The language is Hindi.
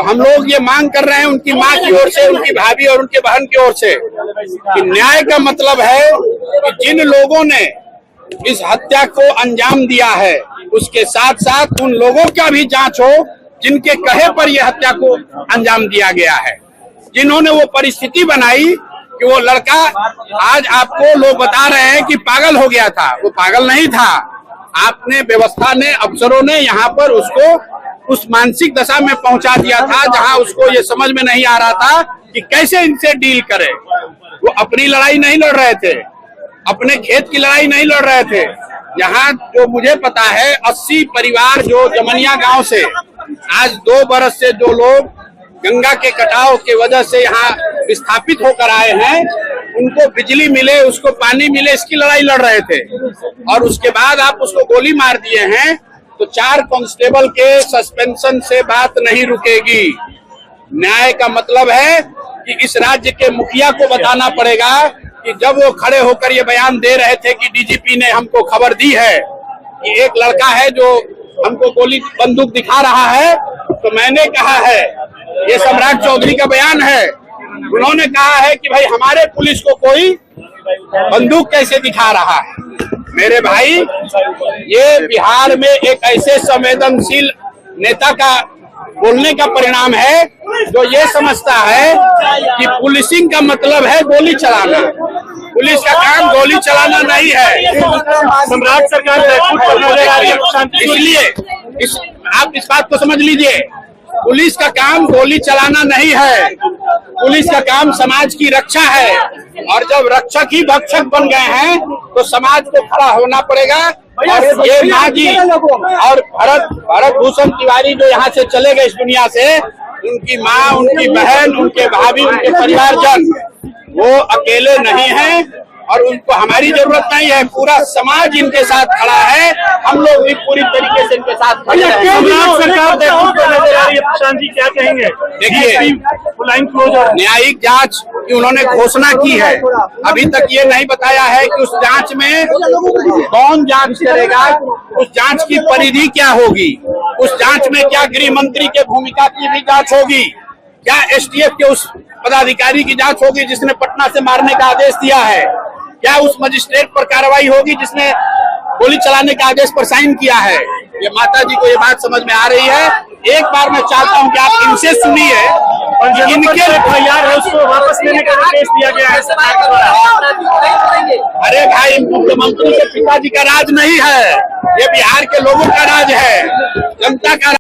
हम लोग ये मांग कर रहे हैं उनकी माँ की ओर से, उनकी भाभी और उनके बहन की ओर से कि न्याय का मतलब है कि जिन लोगों ने इस हत्या को अंजाम दिया है उसके साथ साथ उन लोगों का भी जांच हो जिनके कहे पर यह हत्या को अंजाम दिया गया है, जिन्होंने वो परिस्थिति बनाई कि वो लड़का आज आपको लोग बता रहे हैं कि पागल हो गया था। वो पागल नहीं था, आपने व्यवस्था ने, अफसरों ने यहाँ पर उसको उस मानसिक दशा में पहुंचा दिया था जहां उसको ये समझ में नहीं आ रहा था कि कैसे इनसे डील करे। वो अपनी लड़ाई नहीं लड़ रहे थे, अपने खेत की लड़ाई नहीं लड़ रहे थे। यहाँ जो मुझे पता है 80 परिवार जो जमनिया गांव से आज 2 बरस से जो लोग गंगा के कटाव के वजह से यहाँ विस्थापित होकर आए हैं, उनको बिजली मिले, उसको पानी मिले, इसकी लड़ाई लड़ रहे थे। और उसके बाद आप उसको गोली मार दिए हैं तो 4 कांस्टेबल के सस्पेंशन से बात नहीं रुकेगी। न्याय का मतलब है कि इस राज्य के मुखिया को बताना पड़ेगा कि जब वो खड़े होकर ये बयान दे रहे थे कि डीजीपी ने हमको खबर दी है कि एक लड़का है जो हमको गोली बंदूक दिखा रहा है, तो मैंने कहा है, ये सम्राट चौधरी का बयान है, उन्होंने कहा है कि भाई हमारे पुलिस को कोई बंदूक कैसे दिखा रहा है। मेरे भाई, ये बिहार में एक ऐसे संवेदनशील नेता का बोलने का परिणाम है जो ये समझता है कि पुलिसिंग का मतलब है गोली चलाना। पुलिस का काम गोली चलाना नहीं है। सम्राट सरकार इसलिए आप इस बात को समझ लीजिए, पुलिस का काम गोली चलाना नहीं है, पुलिस का काम समाज की रक्षा है। और जब रक्षक ही भक्षक बन गए हैं तो समाज को खड़ा होना पड़ेगा। और ये माँ जी और भरत भूषण तिवारी जो यहाँ से चले गए इस दुनिया से, उनकी माँ, उनकी बहन, उनके भाभी, उनके परिवारजन वो अकेले नहीं हैं और उनको हमारी जरूरत नहीं है, पूरा समाज इनके साथ खड़ा है। हम लोग भी पूरी तरीके से इनके साथ खड़े हैं। सरकार नजर आ रही है, प्रशांत जी क्या कहेंगे? देखिए, न्यायिक जांच की उन्होंने घोषणा की है, अभी तक ये नहीं बताया है कि उस जांच में कौन जांच करेगा, उस जांच की परिधि क्या होगी, उस जांच में क्या गृह मंत्री के भूमिका की भी जांच होगी, क्या एसटीएफ के उस पदाधिकारी की जांच होगी जिसने पटना से मारने का आदेश दिया है, क्या उस मजिस्ट्रेट पर कार्रवाई होगी जिसने गोली चलाने का आदेश पर साइन किया है। ये माता जी को ये बात समझ में आ रही है। एक बार मैं चाहता हूं कि आप इनसे सुनिए और इनके तैयार है उसको वापस लेने का आदेश दिया गया है सरकार द्वारा। अरे भाई, मुख्यमंत्री के पिताजी का राज नहीं है, ये बिहार के लोगों का राज है, जनता का